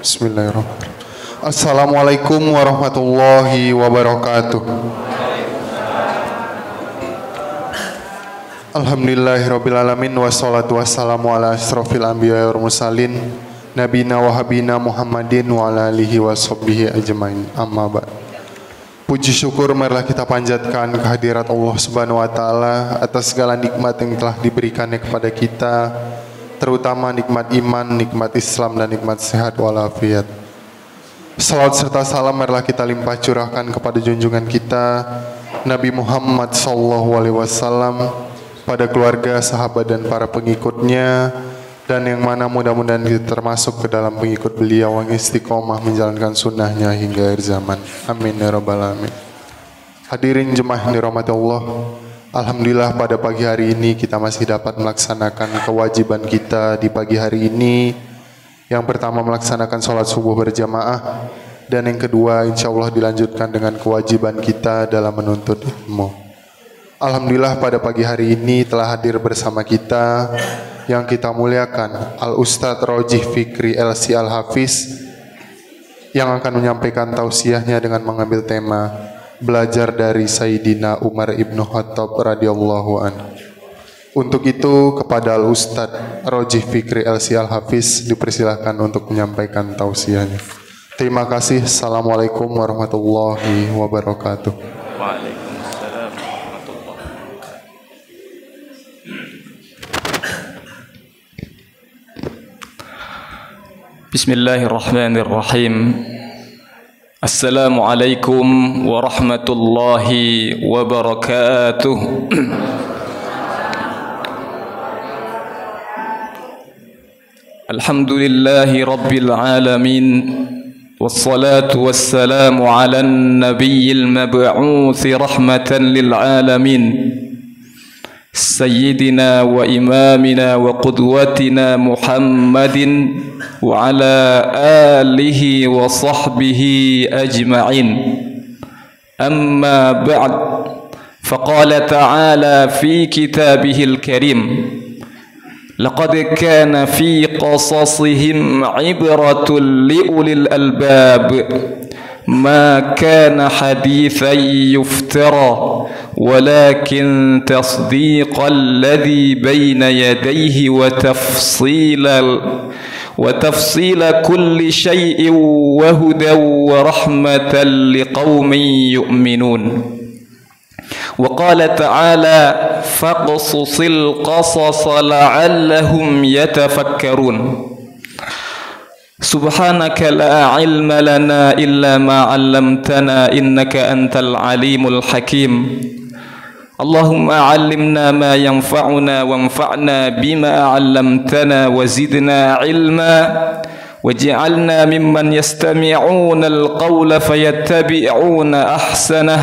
Bismillahirrahmanirrahim. Assalamualaikum warahmatullahi wabarakatuh. Alhamdulillahirrabbilalamin. Wassalatu wassalamu ala asrofil anbiya wal mursalin Nabina wa habina Muhammadin wa ala alihi wa sahbihi ajmain. Amma ba'd. Puji syukur marilah kita panjatkan kehadirat Allah Subhanahu wa taala atas segala nikmat yang telah diberikannya kepada kita, terutama nikmat iman, nikmat Islam, dan nikmat sehat walafiat. Salawat serta salam marilah kita limpah curahkan kepada junjungan kita Nabi Muhammad SAW, pada keluarga, sahabat, dan para pengikutnya, dan yang mana mudah-mudahan kita termasuk ke dalam pengikut beliau yang istiqomah menjalankan sunnahnya hingga akhir zaman. Amin ya rabbal alamin. Hadirin jemaah yang dirahmati Allah, alhamdulillah pada pagi hari ini kita masih dapat melaksanakan kewajiban kita di pagi hari ini. Yang pertama melaksanakan sholat subuh berjamaah, dan yang kedua insya Allah dilanjutkan dengan kewajiban kita dalam menuntut ilmu. Alhamdulillah pada pagi hari ini telah hadir bersama kita yang kita muliakan Al-Ustadz Rojih Fikri LC Al-Hafiz, yang akan menyampaikan tausiahnya dengan mengambil tema belajar dari Sayyidina Umar ibn Khattab radhiyallahu anhu. Untuk itu kepada Al-Ustadz Rojih Fikri LC Al-Hafiz dipersilahkan untuk menyampaikan tausiahnya. Terima kasih. Assalamualaikum warahmatullahi wabarakatuh. Waalaikumsalam warahmatullahi wabarakatuh. Bismillahirrahmanirrahim. Assalamualaikum warahmatullahi wabarakatuh. Alhamdulillahi rabbil alamin. Wassalatu wassalamu ala nabiyil mab'uuthi rahmatan lil alamin, Sayyidina wa imamina wa qudwatina Muhammadin wa ala alihi wa sahbihi ajma'in. Amma ba'd, faqala ta'ala fi kitabihil karim, laqad kana fi qasasihim ibratun liulil albab ma kana hadithan yuftara walakin tasdiqal ladhi bayna yadayhi wa tafsila kulli shay'in wa hudan wa rahmatan liqaumin yu'minun. وقال تعالى فاقصص القصص لعلهم يتفكرون. سبحانك لا علم لنا إلا ما علمتنا إنك أنت العليم الحكيم. اللهم علمنا ما ينفعنا وانفعنا بما علمتنا وزدنا علما واجعلنا ممن يستمعون القول فيتبعون أحسنه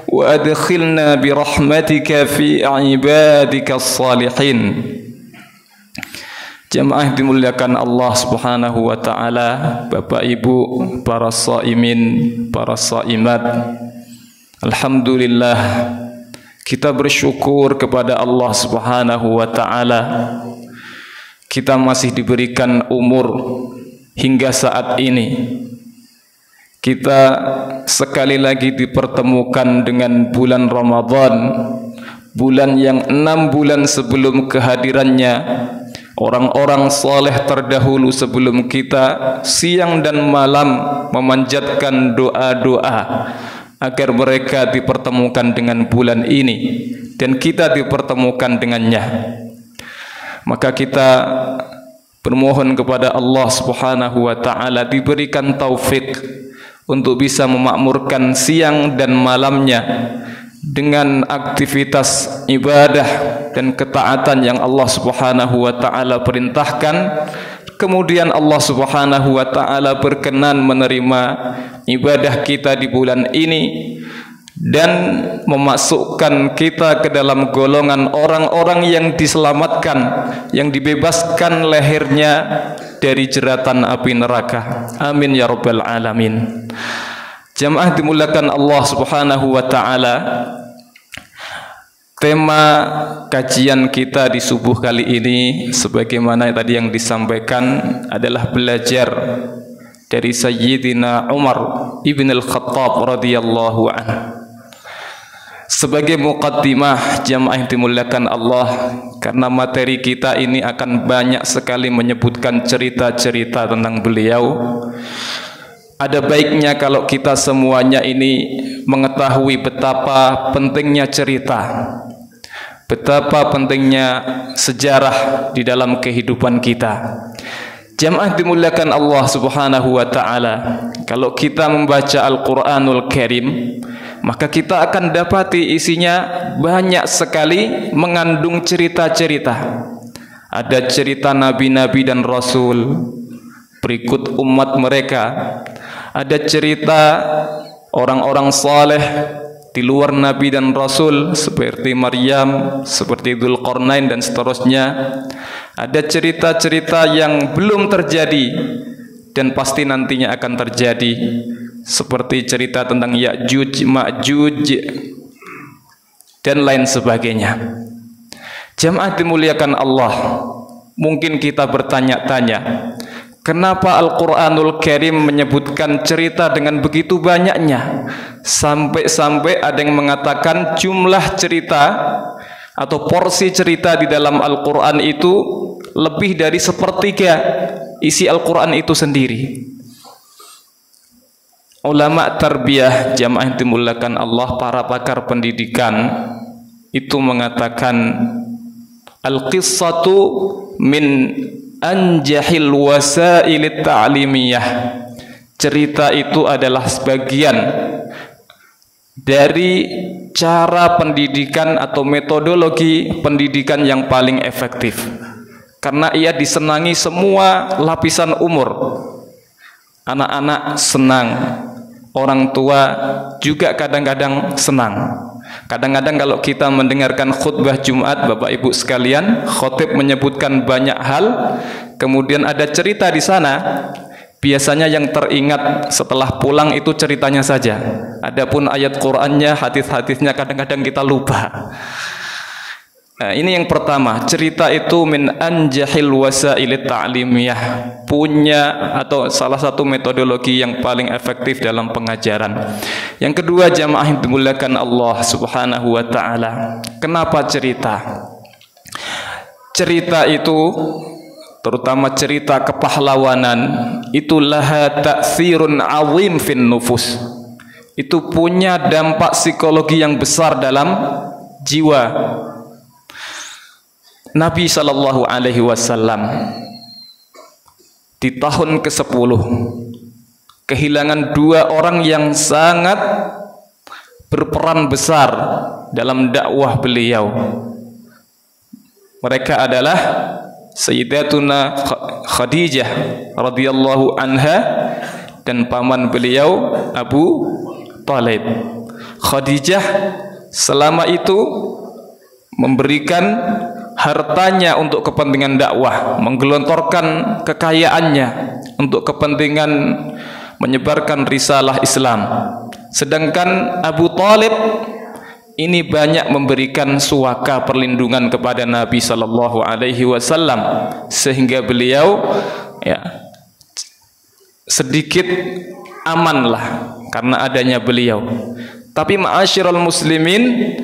وأدخلنا برحمتك في عبادك الصالحين. Jamaah dimuliakan Allah Subhanahu wa taala, Bapak Ibu, para shaimin, para shaimat. Alhamdulillah kita bersyukur kepada Allah Subhanahu wa taala. Kita masih diberikan umur hingga saat ini. Kita sekali lagi dipertemukan dengan bulan Ramadan, bulan yang 6 bulan sebelum kehadirannya orang-orang saleh terdahulu sebelum kita siang dan malam memanjatkan doa-doa agar mereka dipertemukan dengan bulan ini dan kita dipertemukan dengannya. Maka kita bermohon kepada Allah Subhanahu wa taala diberikan taufik untuk bisa memakmurkan siang dan malamnya dengan aktivitas ibadah dan ketaatan yang Allah Subhanahu wa taala perintahkan. Kemudian Allah Subhanahu wa taala berkenan menerima ibadah kita di bulan ini dan memasukkan kita ke dalam golongan orang-orang yang diselamatkan, yang dibebaskan lehernya dari jeratan api neraka. Amin ya rabbal alamin. Jamaah dimuliakan Allah Subhanahu wa taala. Tema kajian kita di subuh kali ini sebagaimana tadi yang disampaikan adalah belajar dari Sayyidina Umar ibn al-Khattab radhiyallahu anhu. Sebagai muqaddimah jamaah yang dimuliakan Allah, karena materi kita ini akan banyak sekali menyebutkan cerita-cerita tentang beliau, ada baiknya kalau kita semuanya ini mengetahui betapa pentingnya cerita, betapa pentingnya sejarah di dalam kehidupan kita. Jamaah dimuliakan Allah Subhanahu wa taala, kalau kita membaca Al-Qur'anul Karim, maka kita akan dapati isinya banyak sekali mengandung cerita-cerita. Ada cerita nabi-nabi dan rasul berikut umat mereka. Ada cerita orang-orang saleh di luar nabi dan rasul seperti Maryam, seperti Dzulqarnain dan seterusnya. Ada cerita-cerita yang belum terjadi dan pasti nantinya akan terjadi, seperti cerita tentang Ya'juj, Ma'juj dan lain sebagainya. Jamaah dimuliakan Allah, mungkin kita bertanya-tanya, kenapa Al-Qur'anul Karim menyebutkan cerita dengan begitu banyaknya? Sampai-sampai ada yang mengatakan jumlah cerita atau porsi cerita di dalam Al-Qur'an itu lebih dari sepertiga isi Al-Qur'an itu sendiri. Ulama tarbiyah jamaah yang dimuliakan Allah, para pakar pendidikan itu mengatakan al-qissatu min anjahil wasailit ta'limiyah. Cerita itu adalah sebagian dari cara pendidikan atau metodologi pendidikan yang paling efektif, karena ia disenangi semua lapisan umur. Anak-anak senang, orang tua juga kadang-kadang senang. Kadang-kadang kalau kita mendengarkan khutbah Jumat, Bapak Ibu sekalian, khotib menyebutkan banyak hal, kemudian ada cerita di sana. Biasanya yang teringat setelah pulang itu ceritanya saja. Adapun ayat Qur'annya, hadis-hadisnya kadang-kadang kita lupa. Nah, ini yang pertama, cerita itu min anjahil wasailit ta'limiyah, punya atau salah satu metodologi yang paling efektif dalam pengajaran. Yang kedua jamaah yang dimuliakan Allah Subhanahu wa taala, kenapa cerita? Cerita itu, terutama cerita kepahlawanan, itu laha ta'thirun 'azim fin nufus. Itu punya dampak psikologi yang besar dalam jiwa. Nabi sallallahu alaihi wasallam di tahun ke-10 kehilangan dua orang yang sangat berperan besar dalam dakwah beliau. Mereka adalah Sayyidatuna Khadijah radhiyallahu anha dan paman beliau Abu Thalib. Khadijah selama itu memberikan hartanya untuk kepentingan dakwah, menggelontorkan kekayaannya untuk kepentingan menyebarkan risalah Islam. Sedangkan Abu Thalib ini banyak memberikan suaka perlindungan kepada Nabi sallallahu alaihi wasallam, sehingga beliau sedikit amanlah karena adanya beliau. Tapi ma'asyiral muslimin,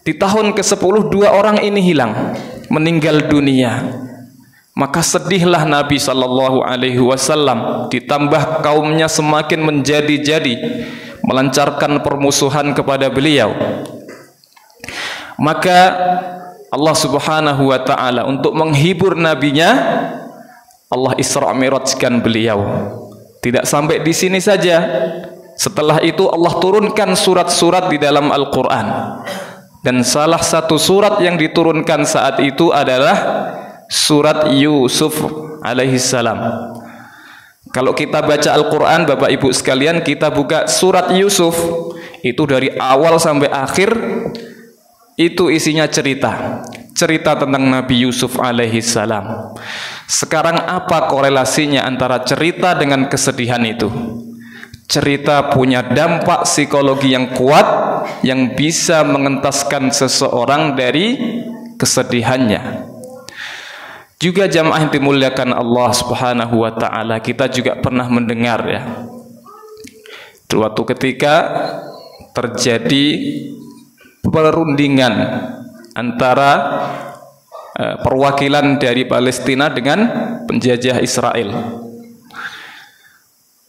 di tahun ke-10 dua orang ini hilang, meninggal dunia. Maka sedihlah Nabi sallallahu alaihi wasallam, ditambah kaumnya semakin menjadi-jadi, melancarkan permusuhan kepada beliau. Maka Allah Subhanahu wa taala untuk menghibur nabinya, Allah Isra Mi'rajkan beliau. Tidak sampai di sini saja. Setelah itu Allah turunkan surat-surat di dalam Al-Qur'an. Dan salah satu surat yang diturunkan saat itu adalah surat Yusuf alaihissalam. Kalau kita baca Al-Quran, Bapak Ibu sekalian, kita buka surat Yusuf, Itu dari awal sampai akhir itu isinya cerita tentang Nabi Yusuf alaihi salam. Sekarang apa korelasinya antara cerita dengan kesedihan itu? Cerita punya dampak psikologi yang kuat yang bisa mengentaskan seseorang dari kesedihannya. Juga jamaah yang dimuliakan Allah Subhanahu wa taala, kita juga pernah mendengar ya, suatu ketika terjadi perundingan antara perwakilan dari Palestina dengan penjajah Israel.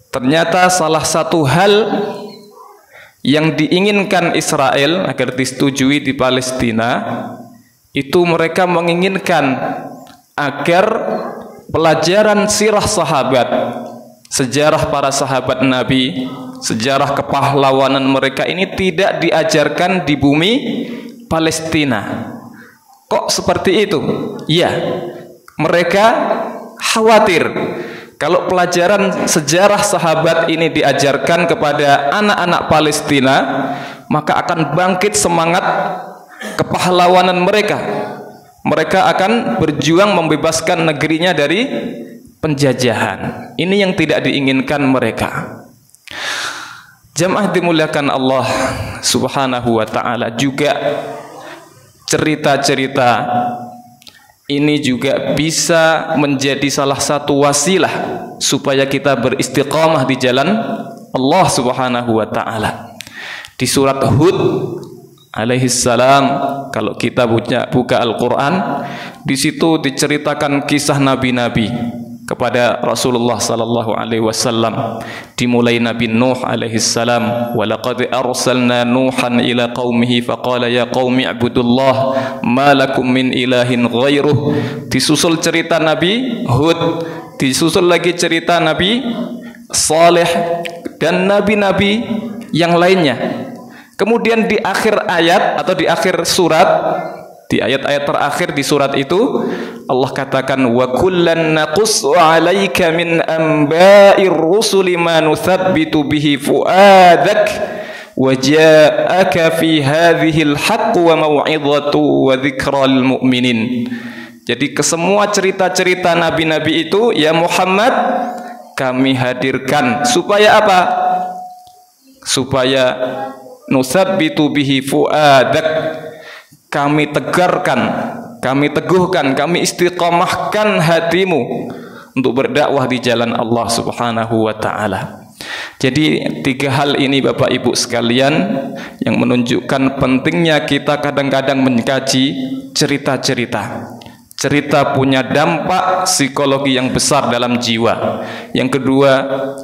Ternyata salah satu hal yang diinginkan Israel agar disetujui di Palestina itu mereka menginginkan agar pelajaran sirah sahabat, sejarah para sahabat Nabi, sejarah kepahlawanan mereka ini tidak diajarkan di bumi Palestina. Kok seperti itu? Ya, mereka khawatir kalau pelajaran sejarah sahabat ini diajarkan kepada anak-anak Palestina, maka akan bangkit semangat kepahlawanan mereka. Mereka akan berjuang membebaskan negerinya dari penjajahan. Ini yang tidak diinginkan mereka. Jamaah dimuliakan Allah Subhanahu wa taala, juga cerita-cerita ini juga bisa menjadi salah satu wasilah supaya kita beristiqamah di jalan Allah Subhanahu wa taala. Di surat Hud alaihi salam, kalau kita buka Al-Qur'an, di situ diceritakan kisah nabi-nabi kepada Rasulullah sallallahu alaihi wasallam, dimulai Nabi Nuh alaihi salam, wa laqad arsalna Nuhan ila qaumihi faqala ya qaumi ibudullah ma lakum min ilahin ghairuh. Disusul cerita Nabi Hud, disusul lagi cerita Nabi Saleh dan nabi-nabi yang lainnya. Kemudian di akhir ayat atau di akhir surat, di ayat-ayat terakhir di surat itu, Allah katakan wa kullan naqussu 'alaika min amba'ir rusuli ma nuthabbitu bihi fuadak wa ja'aka fi hadhihi al-haqq wa mau'izatu wa dzikra lil mu'minin. Jadi kesemua cerita-cerita nabi-nabi itu ya Muhammad kami hadirkan supaya apa? Supaya nuthabbitu bihi fuadak, kami tegarkan, kami teguhkan, kami istiqamahkan hatimu untuk berdakwah di jalan Allah Subhanahu wa taala. Jadi tiga hal ini Bapak Ibu sekalian yang menunjukkan pentingnya kita kadang-kadang mengkaji cerita-cerita. Cerita punya dampak psikologi yang besar dalam jiwa. Yang kedua,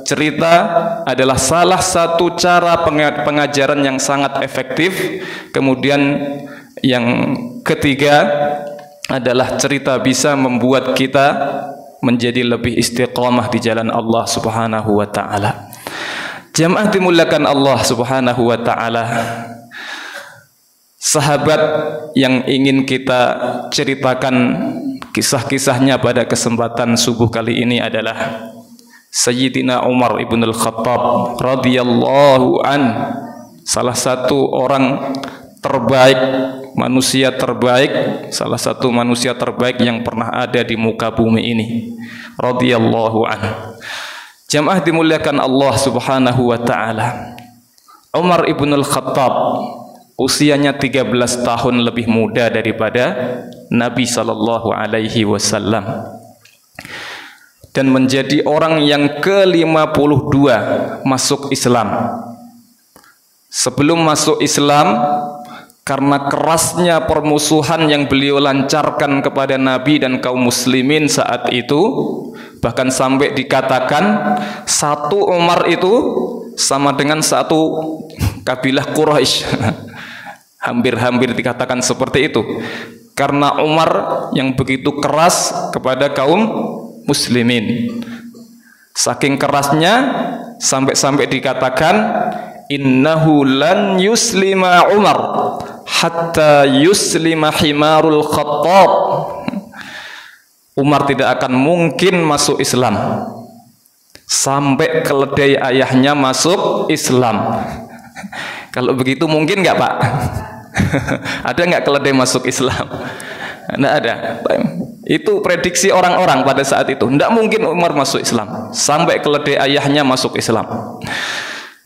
cerita adalah salah satu cara pengajaran yang sangat efektif. Kemudian yang ketiga adalah cerita bisa membuat kita menjadi lebih istiqamah di jalan Allah Subhanahu wa taala. Jamaah dimuliakan Allah Subhanahu wa taala. Sahabat yang ingin kita ceritakan kisah-kisahnya pada kesempatan subuh kali ini adalah Sayyidina Umar ibn al-Khattab radhiyallahu an, salah satu orang terbaik, manusia terbaik, salah satu manusia terbaik yang pernah ada di muka bumi ini, radhiyallahu an. Jamaah dimuliakan Allah Subhanahu wa taala. Umar ibn al-Khattab usianya 13 tahun lebih muda daripada Nabi sallallahu alaihi wasallam dan menjadi orang yang ke-52 masuk Islam. Sebelum masuk Islam, karena kerasnya permusuhan yang beliau lancarkan kepada Nabi dan kaum muslimin saat itu, bahkan sampai dikatakan satu Umar itu sama dengan satu kabilah Quraisy. Hampir-hampir dikatakan seperti itu, karena Umar yang begitu keras kepada kaum muslimin. Saking kerasnya sampai-sampai dikatakan innahu lan yuslima Umar hatta yuslima himarul Khattab. Umar tidak akan mungkin masuk Islam sampai keledai ayahnya masuk Islam. Kalau begitu mungkin nggak Pak? Ada nggak keledai masuk Islam? Nggak ada. Itu prediksi orang-orang pada saat itu. Nggak mungkin Umar masuk Islam sampai keledai ayahnya masuk Islam.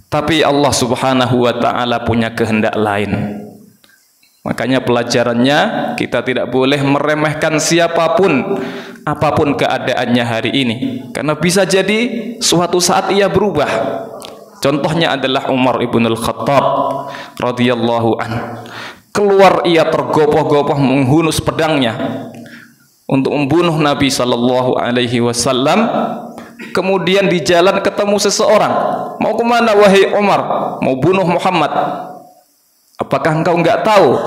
Tapi Allah Subhanahu wa Ta'ala punya kehendak lain. Makanya pelajarannya, kita tidak boleh meremehkan siapapun, apapun keadaannya hari ini, karena bisa jadi suatu saat ia berubah. Contohnya adalah Umar ibn al-Khattab radhiyallahu an. Keluar ia tergopoh-gopoh menghunus pedangnya untuk membunuh Nabi sallallahu alaihi wasallam. Kemudian di jalan ketemu seseorang. Mau kemana wahai Umar? Mau bunuh Muhammad. Apakah engkau enggak tahu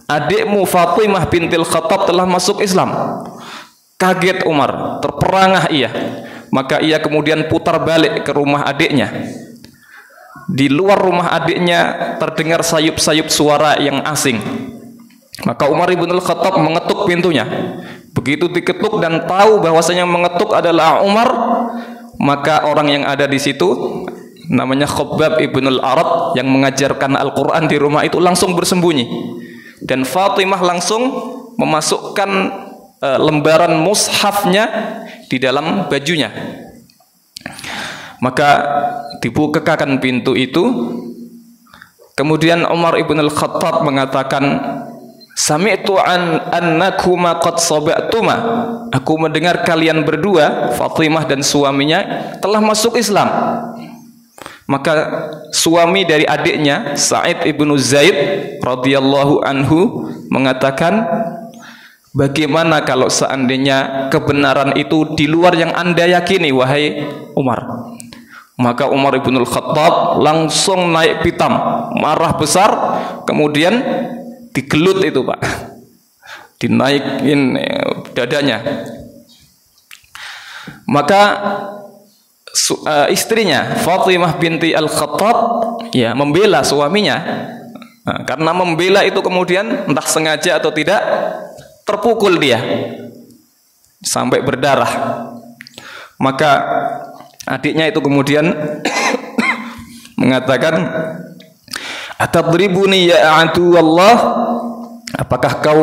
adikmu Fatimah bintil Khattab telah masuk Islam? Kaget Umar, terperangah ia. Maka ia kemudian putar balik ke rumah adiknya. Di luar rumah adiknya terdengar sayup-sayup suara yang asing. Maka Umar ibn al-Khattab mengetuk pintunya. Begitu diketuk dan tahu bahwasanya mengetuk adalah Umar, maka orang yang ada di situ namanya Khabbab ibn al-Arad yang mengajarkan Al-Quran di rumah itu langsung bersembunyi. Dan Fatimah langsung memasukkan lembaran mushafnya di dalam bajunya. Maka dibukakan pintu itu. Kemudian Umar ibn al-Khattab mengatakan, Sami'tu annakuma qad saba'tuma. Aku mendengar kalian berdua, Fatimah dan suaminya, telah masuk Islam. Maka suami dari adiknya Sa'id ibnu Zaid radhiyallahu anhu mengatakan, bagaimana kalau seandainya kebenaran itu di luar yang Anda yakini wahai Umar? Maka Umar ibn al-Khattab langsung naik pitam, marah besar, kemudian digelut itu Pak, dinaikin dadanya. Maka istrinya Fatimah binti al-Khattab ya membela suaminya. Karena membela itu kemudian entah sengaja atau tidak terpukul dia sampai berdarah. Maka adiknya itu kemudian mengatakan, Atadribuni ya a'tu Allah? Apakah kau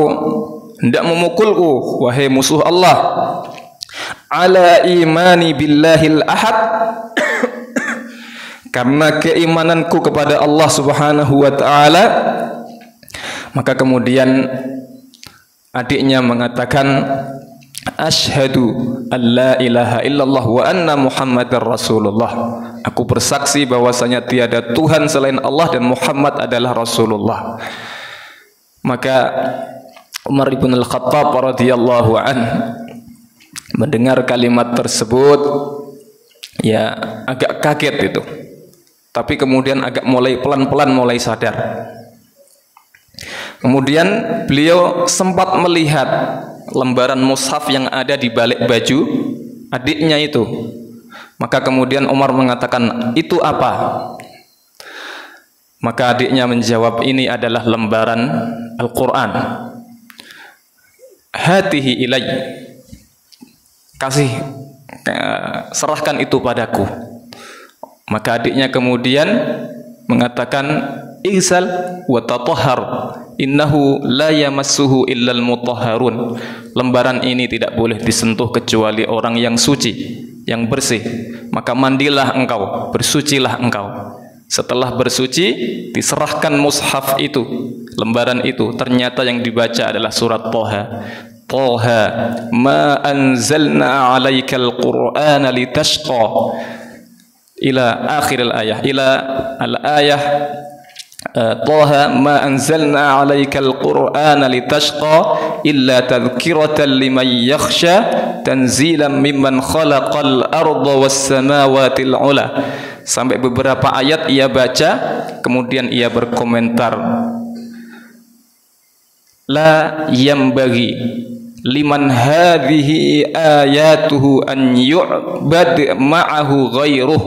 hendak memukulku wahai musuh Allah? Ala imani billahil ahad, karena keimananku kepada Allah Subhanahu wa Ta'ala. Maka kemudian adiknya mengatakan, Ashhadu an la ilaha illallah wa anna Muhammadar Rasulullah. Aku bersaksi bahwasanya tiada Tuhan selain Allah dan Muhammad adalah Rasulullah. Maka Umar ibn al-Khattab radhiyallahu an mendengar kalimat tersebut ya agak kaget itu. Tapi kemudian agak mulai pelan-pelan mulai sadar. Kemudian beliau sempat melihat lembaran mushaf yang ada di balik baju adiknya itu. Maka kemudian Umar mengatakan, itu apa? Maka adiknya menjawab, ini adalah lembaran Al-Quran. Hatihi ilai, kasih, serahkan itu padaku. Maka adiknya kemudian mengatakan, Ihsal wa tatahhar, innahu la yamassuhu illal mutahharun. Lembaran ini tidak boleh disentuh kecuali orang yang suci, yang bersih. Maka mandilah engkau, bersucilah engkau. Setelah bersuci, diserahkan mushaf itu, lembaran itu. Ternyata yang dibaca adalah surat Thaha. Thaha ma anzalna 'alaikal qur'ana litashqa, ila akhir al-ayah, ila al-ayah Thaha ma anzalna 'alaikal qur'ana litashqa illa tadhkiratan liman yakhsha tanzilan mimman khalaqal arda was samawati al-'ula. Sampai beberapa ayat ia baca, kemudian ia berkomentar, la yambaghi liman hadhihi ayatuhu an yu'bad ma'ahu ghairuh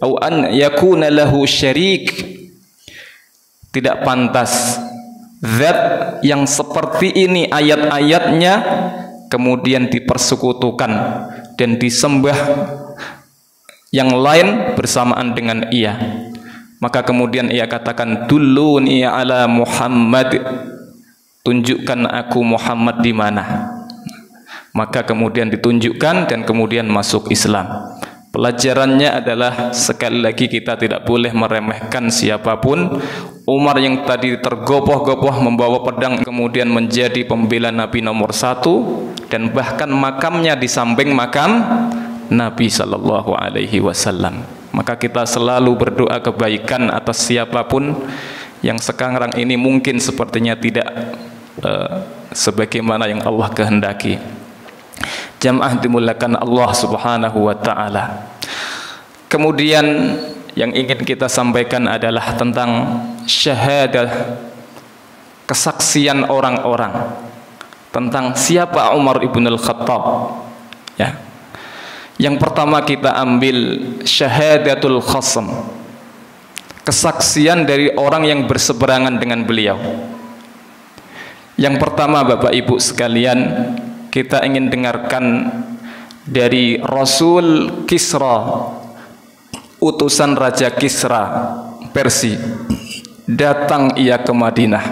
atau an yakuna lahu syarik. Tidak pantas zat yang seperti ini ayat-ayatnya kemudian dipersekutukan dan disembah yang lain bersamaan dengan ia. Maka kemudian ia katakan, "Dulluni ala Muhammad." Tunjukkan aku Muhammad di mana. Maka kemudian ditunjukkan dan kemudian masuk Islam. Pelajarannya adalah sekali lagi kita tidak boleh meremehkan siapapun. Umar yang tadi tergopoh-gopoh membawa pedang kemudian menjadi pembela Nabi nomor 1 dan bahkan makamnya di samping makam Nabi sallallahu alaihi wasallam. Maka kita selalu berdoa kebaikan atas siapapun yang sekarang ini mungkin sepertinya tidak sebagaimana yang Allah kehendaki. Jamaah dimuliakan Allah Subhanahu wa taala. Kemudian yang ingin kita sampaikan adalah tentang syahadah, kesaksian orang-orang tentang siapa Umar ibn al-Khattab. Ya. Yang pertama kita ambil syahadatul khasam, kesaksian dari orang yang berseberangan dengan beliau. Yang pertama Bapak Ibu sekalian, kita ingin dengarkan dari Rasul Kisra, utusan Raja Kisra Persia. Datang ia ke Madinah,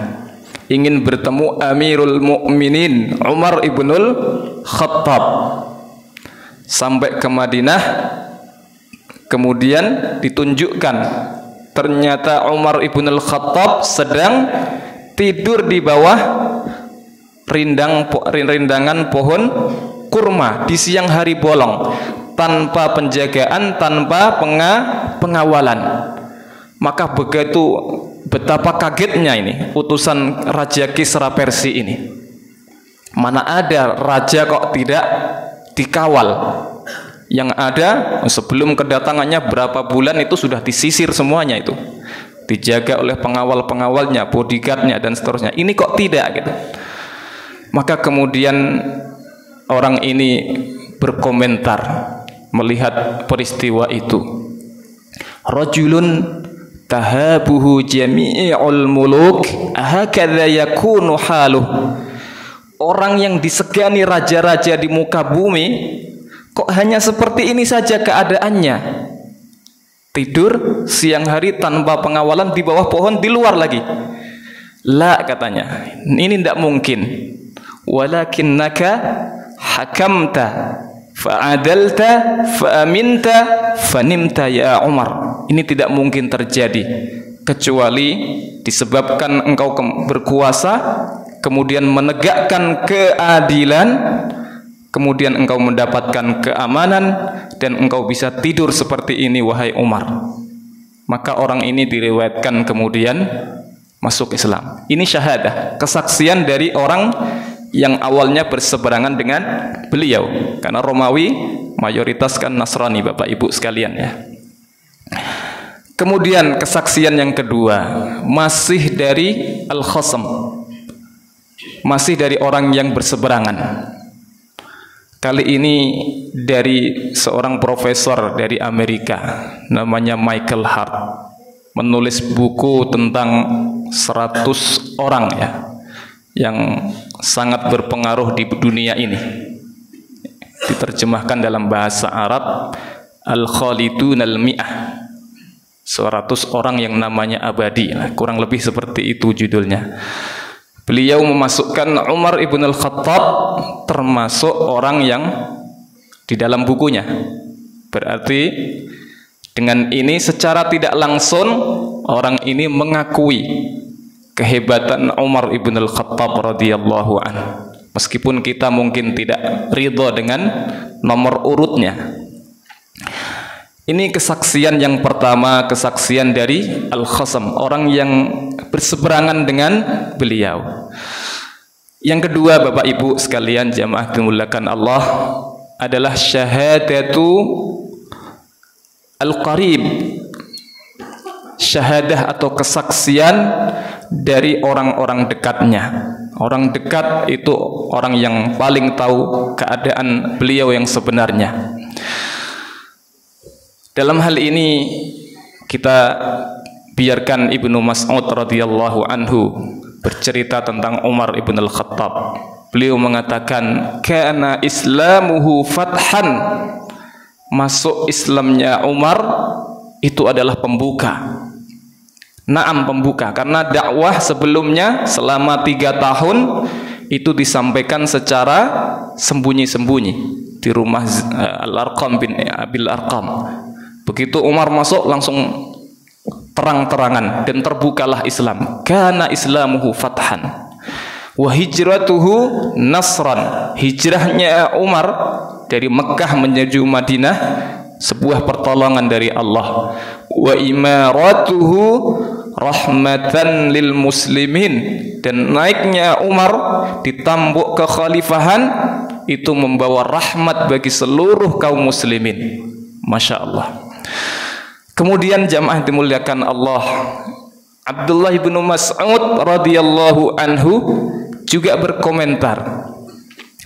ingin bertemu Amirul Mukminin Umar ibnul Khattab. Sampai ke Madinah, kemudian ditunjukkan ternyata Umar ibnul Khattab sedang tidur di bawah rindangan pohon kurma di siang hari bolong, tanpa penjagaan, tanpa pengawalan. Maka betapa kagetnya ini utusan Raja Kisra Persia ini. Mana ada raja kok tidak dikawal? Yang ada sebelum kedatangannya berapa bulan itu sudah disisir semuanya, itu dijaga oleh pengawal-pengawalnya, bodyguardnya dan seterusnya. Ini kok tidak gitu. Maka kemudian orang ini berkomentar melihat peristiwa itu. Rajulun tahabuhu jami'ul muluk ahakadza yakunu haluh. Orang yang disegani raja-raja di muka bumi kok hanya seperti ini saja keadaannya. Tidur siang hari tanpa pengawalan di bawah pohon di luar lagi. La, katanya, ini tidak mungkin. Walakinnaka hakamta fa'adalta fa'aminta fanimta ya Umar. Ini tidak mungkin terjadi kecuali disebabkan engkau berkuasa, kemudian menegakkan keadilan, kemudian engkau mendapatkan keamanan dan engkau bisa tidur seperti ini wahai Umar. Maka orang ini diriwayatkan kemudian masuk Islam. Ini syahadah, kesaksian dari orang yang awalnya berseberangan dengan beliau, karena Romawi mayoritas kan Nasrani Bapak Ibu sekalian ya. Kemudian kesaksian yang kedua masih dari Al-Khasam, masih dari orang yang berseberangan. Kali ini dari seorang profesor dari Amerika namanya Michael Hart, menulis buku tentang 100 orang ya yang sangat berpengaruh di dunia ini. Diterjemahkan dalam bahasa Arab Al-Khalidun Al-Mi'ah, 100 orang yang namanya abadi. Kurang lebih seperti itu judulnya. Beliau memasukkan Umar ibn al-Khattab termasuk orang yang di dalam bukunya. Berarti dengan ini secara tidak langsung orang ini mengakui kehebatan Umar ibn al-Khattab radhiyallahu anhu. Meskipun kita mungkin tidak ridho dengan nomor urutnya. Ini kesaksian yang pertama, kesaksian dari Al-Khasam, orang yang berseberangan dengan beliau. Yang kedua Bapak Ibu sekalian jamaah dimuliakan Allah adalah syahadatu al-qarib, syahadah atau kesaksian dari orang-orang dekatnya. Orang dekat itu orang yang paling tahu keadaan beliau yang sebenarnya. Dalam hal ini kita biarkan Ibnu Mas'ud radhiyallahu anhu bercerita tentang Umar ibn al-Khattab. Beliau mengatakan, "Kana islamuhu fathan." Masuk Islamnya Umar itu adalah pembuka. Naam, pembuka, karena dakwah sebelumnya selama 3 tahun itu disampaikan secara sembunyi-sembunyi di rumah Al-Arqam bin Abil Arqam. Begitu Umar masuk langsung terang-terangan dan terbukalah Islam. Kana islamuhu fathan wa hijratuhu nasran. Hijrahnya Umar dari Mekah menuju Madinah sebuah pertolongan dari Allah. Wa imaratuhu rahmatan lil muslimin, dan naiknya Umar di tampuk kekhalifahan itu membawa rahmat bagi seluruh kaum muslimin. Masya Allah. Kemudian jamaah dimuliakan Allah, Abdullah bin Mas'ud radhiyallahu anhu juga berkomentar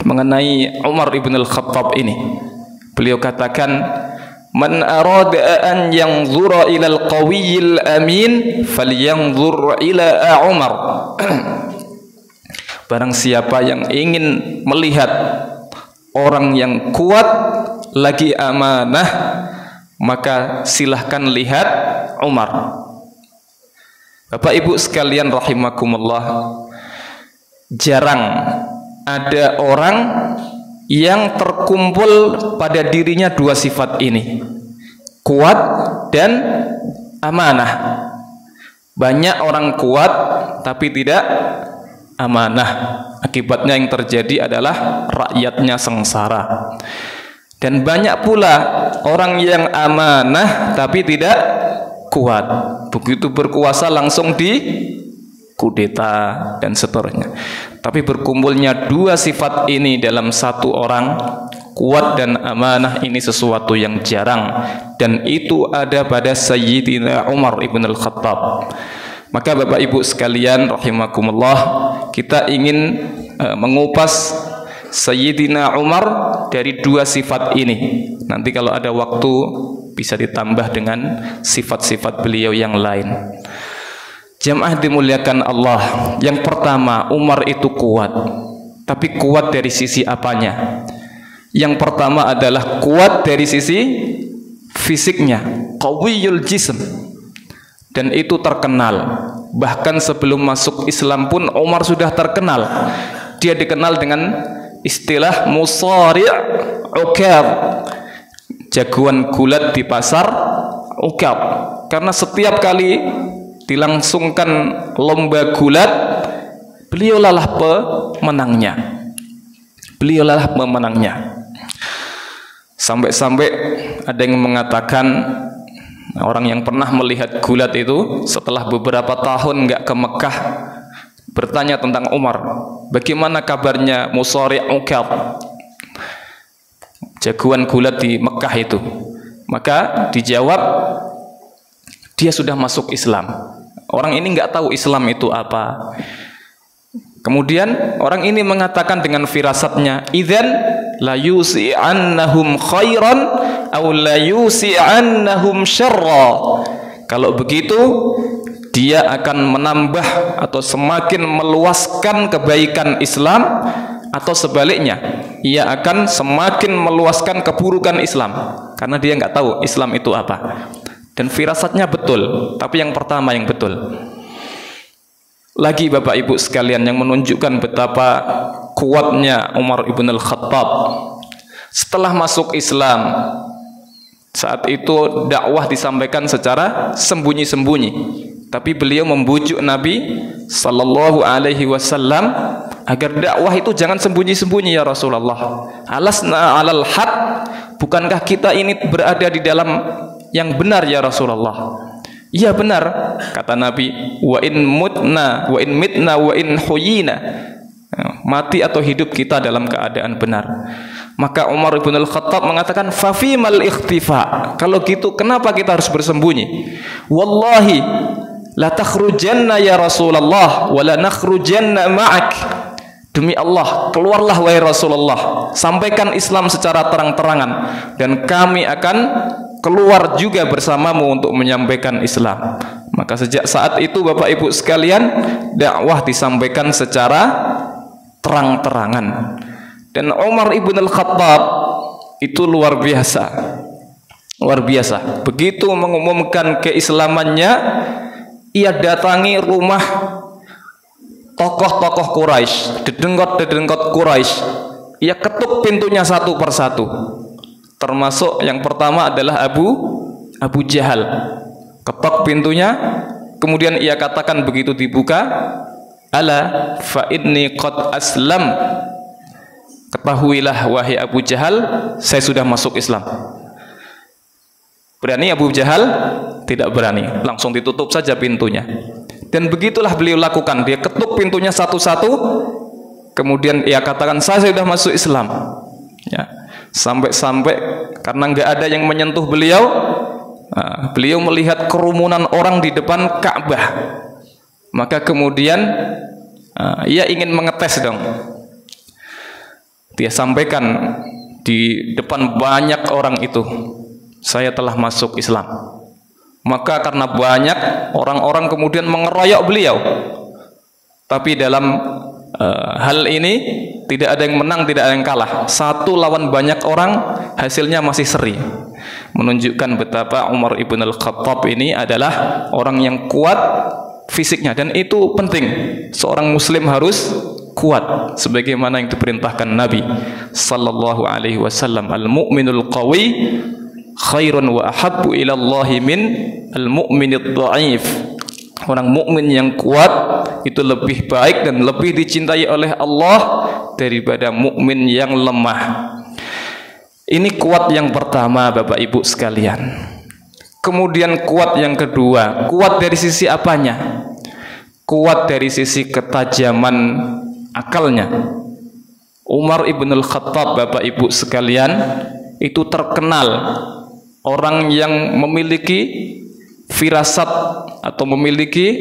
mengenai Umar ibn al-Khattab ini. Beliau katakan, man arada an yanzura ila al-qawiyyil amin falyanzur ila Umar. Barang siapa yang ingin melihat orang yang kuat lagi amanah, maka silahkan lihat Umar. Bapak Ibu sekalian rahimakumullah, jarang ada orang yang terkumpul pada dirinya 2 sifat ini, kuat dan amanah. Banyak orang kuat tapi tidak amanah. Akibatnya yang terjadi adalah rakyatnya sengsara. Dan banyak pula orang yang amanah tapi tidak kuat. Begitu berkuasa langsung di kudeta dan seterusnya. Tapi berkumpulnya 2 sifat ini dalam satu orang, kuat dan amanah, ini sesuatu yang jarang, dan itu ada pada Sayyidina Umar ibn al-Khattab. Maka Bapak Ibu sekalian rahimakumullah, kita ingin mengupas Sayyidina Umar dari 2 sifat ini. Nanti kalau ada waktu bisa ditambah dengan sifat-sifat beliau yang lain. Jamaah dimuliakan Allah, yang pertama, Umar itu kuat. Tapi kuat dari sisi apanya? Yang pertama adalah kuat dari sisi fisiknya, qawiyul jism. Dan itu terkenal. Bahkan sebelum masuk Islam pun Umar sudah terkenal. Dia dikenal dengan istilah musari' ukab, jagoan gulat di pasar ukab. Karena setiap kali dilangsungkan lomba gulat, beliaulah pemenangnya. Beliaulah pemenangnya. Sampai-sampai ada yang mengatakan, orang yang pernah melihat gulat itu setelah beberapa tahun nggak ke Mekah bertanya tentang Umar, bagaimana kabarnya Musari' Ukab, jagoan gulat di Mekah itu. Maka dijawab, dia sudah masuk Islam. Orang ini nggak tahu Islam itu apa. Kemudian orang ini mengatakan dengan firasatnya, idzan la yusi'annahum khairan aw la yusi'annahum syarra. Kalau begitu dia akan menambah atau semakin meluaskan kebaikan Islam, atau sebaliknya ia akan semakin meluaskan keburukan Islam, karena dia nggak tahu Islam itu apa. Dan firasatnya betul, tapi yang pertama yang betul. Lagi Bapak Ibu sekalian, yang menunjukkan betapa kuatnya Umar ibn al-Khattab. Setelah masuk Islam, saat itu dakwah disampaikan secara sembunyi-sembunyi, tapi beliau membujuk Nabi sallallahu alaihi wasallam agar dakwah itu jangan sembunyi-sembunyi, ya Rasulullah. Alasna alal haq, bukankah kita ini berada di dalam yang benar, ya Rasulullah? Iya benar, kata Nabi. Wa in mutna wa in mitna wa in huyina, mati atau hidup kita dalam keadaan benar. Maka Umar ibn al-Khattab mengatakan, fafimal ikhtifa, kalau gitu kenapa kita harus bersembunyi? Wallahi la takhrujanna ya Rasulullah wa la nakhrujanna ma'ak. Demi Allah, keluarlah wahai Rasulullah, sampaikan Islam secara terang-terangan, dan kami akan keluar juga bersamamu untuk menyampaikan Islam. Maka sejak saat itu Bapak Ibu sekalian, dakwah disampaikan secara terang-terangan. Dan Umar ibn al-Khattab itu luar biasa. Luar biasa. Begitu mengumumkan keislamannya, ia datangi rumah tokoh-tokoh Quraisy, dedengkot-dedengkot Quraisy. Ia ketuk pintunya satu persatu. Termasuk yang pertama adalah Abu Jahal. Ketok pintunya, kemudian ia katakan begitu dibuka, ala fa inni qad aslam. Ketahuilah wahai Abu Jahal, saya sudah masuk Islam. Berani Abu Jahal? Tidak berani. Langsung ditutup saja pintunya. Dan begitulah beliau lakukan. Dia ketuk pintunya satu-satu, kemudian ia katakan, saya sudah masuk Islam. Ya. Sampai-sampai karena nggak ada yang menyentuh beliau, beliau melihat kerumunan orang di depan Ka'bah. Maka kemudian ia ingin mengetes dong. Dia sampaikan di depan banyak orang itu, saya telah masuk Islam. Maka karena banyak orang-orang kemudian mengeroyok beliau. Tapi dalam hal ini tidak ada yang menang, tidak ada yang kalah. Satu lawan banyak orang, hasilnya masih seri. Menunjukkan betapa Umar ibn al-Khattab ini adalah orang yang kuat fisiknya, dan itu penting. Seorang muslim harus kuat sebagaimana yang diperintahkan Nabi sallallahu alaihi wasallam, al-mu'minul qawi khairun wa ahabbu ila Allah min al-mu'minid dha'if. Orang mukmin yang kuat itu lebih baik dan lebih dicintai oleh Allah daripada mukmin yang lemah. Ini kuat yang pertama, Bapak Ibu sekalian. Kemudian kuat yang kedua, kuat dari sisi apanya? Kuat dari sisi ketajaman akalnya. Umar ibn al-Khattab, Bapak Ibu sekalian, itu terkenal orang yang memiliki firasat atau memiliki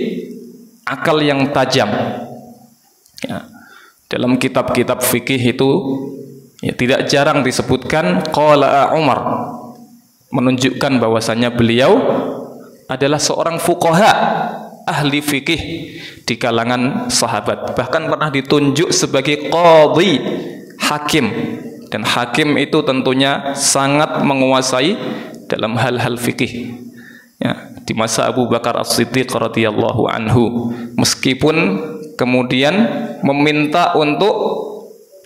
akal yang tajam. Ya. Dalam kitab-kitab fikih itu ya, tidak jarang disebutkan qala Umar, menunjukkan bahwasanya beliau adalah seorang fuqaha, ahli fikih di kalangan sahabat. Bahkan pernah ditunjuk sebagai qadhi, hakim. Dan hakim itu tentunya sangat menguasai dalam hal-hal fikih. Ya, di masa Abu Bakar As-Siddiq radhiyallahu anhu, meskipun kemudian meminta untuk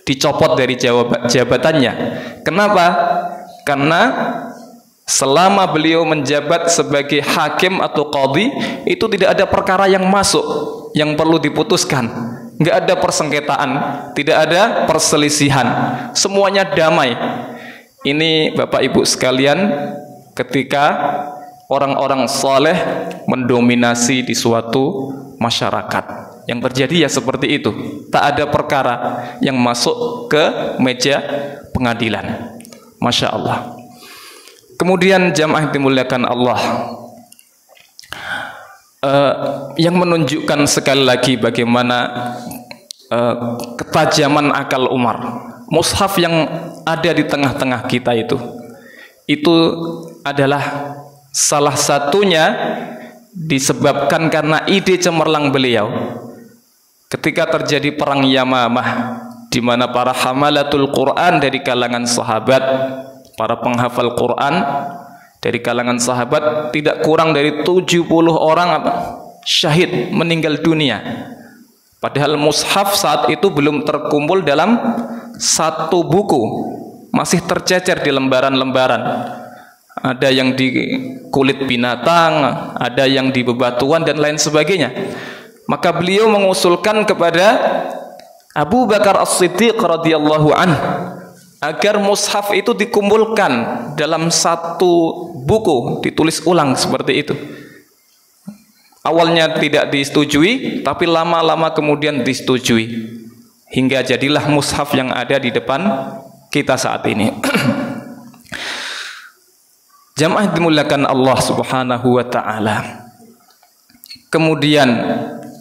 dicopot dari jabatannya. Kenapa? Karena selama beliau menjabat sebagai hakim atau qadhi, itu tidak ada perkara yang masuk yang perlu diputuskan. Nggak ada persengketaan, tidak ada perselisihan, semuanya damai. Ini Bapak Ibu sekalian, ketika orang-orang soleh mendominasi di suatu masyarakat, yang terjadi ya seperti itu. Tak ada perkara yang masuk ke meja pengadilan. Masya Allah. Kemudian jamaah dimuliakan Allah, yang menunjukkan sekali lagi bagaimana ketajaman akal Umar. Mushaf yang ada di tengah-tengah kita itu adalah salah satunya disebabkan karena ide cemerlang beliau ketika terjadi perang Yamamah, di mana para hamalatul Quran dari kalangan sahabat, para penghafal Quran dari kalangan sahabat, tidak kurang dari 70 orang syahid, meninggal dunia. Padahal mushaf saat itu belum terkumpul dalam satu buku, masih tercecer di lembaran-lembaran. Ada yang di kulit binatang, ada yang di bebatuan dan lain sebagainya. Maka beliau mengusulkan kepada Abu Bakar As-Siddiq radhiyallahu anhu agar mushaf itu dikumpulkan dalam satu buku, ditulis ulang seperti itu. Awalnya tidak disetujui, tapi lama-lama kemudian disetujui, hingga jadilah mushaf yang ada di depan kita saat ini. Jamaah dimuliakan Allah Subhanahu wa taala. Kemudian